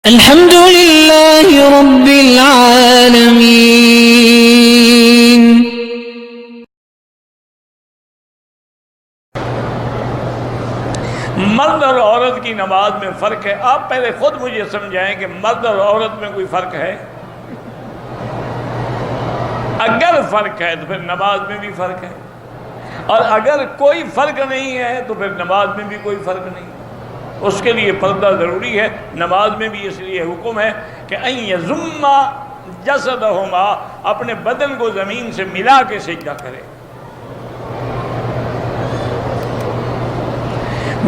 الحمد لله رب العالمين. مرد اور عورت کی نماز میں فرق ہے. آپ پہلے خود مجھے سمجھائیں کہ مرد اور عورت میں کوئی فرق ہے؟ اگر فرق ہے تو پھر نماز میں بھی فرق ہے، اور اگر کوئی فرق نہیں ہے تو پھر نماز میں بھی کوئی فرق نہیں. اس کے لیے پردہ ضروری ہے. نماز میں بھی اس لیے حکم ہے کہ ان یضم جسدہما، اپنے بدن کو زمین سے ملا کے سجدہ کرے.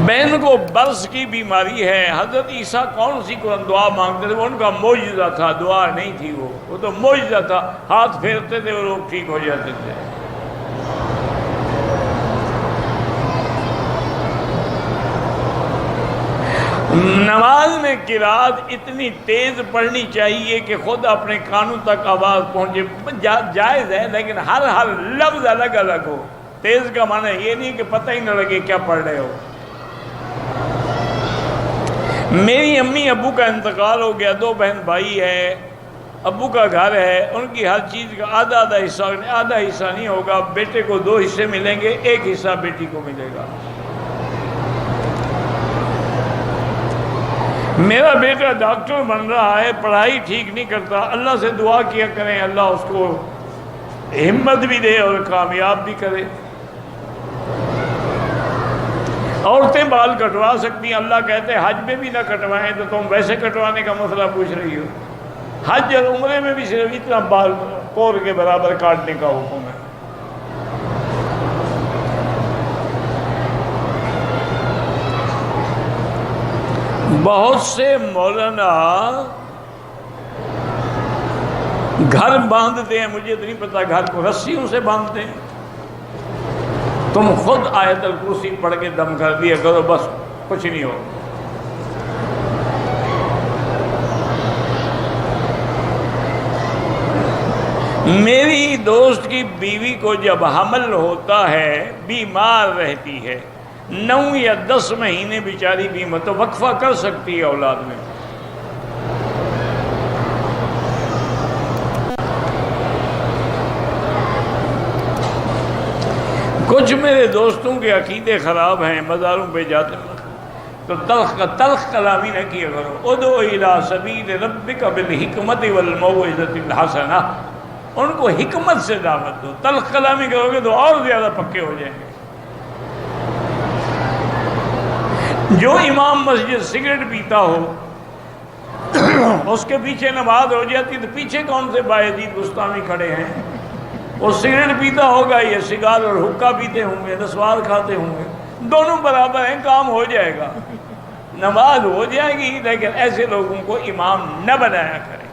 بہن کو برس کی بیماری ہے. حضرت عیسیٰ کون سی قرآن دعا مانگتے تھے؟ وہ ان کا معجزہ تھا، دعا نہیں تھی. وہ تو معجزہ تھا. ہاتھ پھیرتے تھے وہ لوگ ٹھیک ہو جاتے تھے. نماز میں قرات اتنی تیز پڑھنی چاہیے کہ خود اپنے کانوں تک آواز پہنچے. جائز ہے لیکن ہر لفظ الگ الگ ہو. تیز کا معنی یہ نہیں کہ پتہ ہی نہ لگے کیا پڑھ رہے ہو. میری امی ابو کا انتقال ہو گیا. 2 بہن بھائی ہے. ابو کا گھر ہے. ان کی ہر چیز کا آدھا حصہ نہیں ہوگا. بیٹے کو 2 حصے ملیں گے، 1 حصہ بیٹی کو ملے گا. میرا بیٹا ڈاکٹر بن رہا ہے، پڑھائی ٹھیک نہیں کرتا. اللہ سے دعا کیا کریں اللہ اس کو ہمت بھی دے اور کامیاب بھی کرے. عورتیں بال کٹوا سکتی ہیں. اللہ کہتے ہیں حج میں بھی نہ کٹوائیں، تو تم ویسے کٹوانے کا مسئلہ پوچھ رہی ہو. حج اور عمرے میں بھی صرف اتنا بال کور کے برابر کاٹنے کا حکم ہے. بہت سے مولانا گھر باندھتے ہیں، مجھے تو نہیں پتا، گھر کو رسیوں سے باندھتے ہیں. تم خود آیت الکرسی پڑھ کے دم کر دیا کرو، بس کچھ نہیں ہو. میری دوست کی بیوی کو جب حمل ہوتا ہے بیمار رہتی ہے، 9 یا 10 مہینے بیچاری بیمار، تو وقفہ کر سکتی ہے اولاد میں. کچھ میرے دوستوں کے عقیدے خراب ہیں، مزاروں پہ جاتے ہیں تو تلخ کلامی نہ کیا کرو. ادعو الی سبیل ربک بالحکمت والموعظۃ الحسنہ. ان کو حکمت سے دعوت دو. تلخ کلامی کرو گے تو اور زیادہ پکے ہو جائیں گے. جو امام مسجد سگریٹ پیتا ہو اس کے پیچھے نماز ہو جاتی تو پیچھے کون سے باعزید بستانی کھڑے ہیں؟ وہ سگریٹ پیتا ہوگا، یہ سگار اور حقہ پیتے ہوں گے، نسوار کھاتے ہوں گے. دونوں برابر ہیں، کام ہو جائے گا، نماز ہو جائے گی. لیکن ایسے لوگوں کو امام نہ بنایا کرے.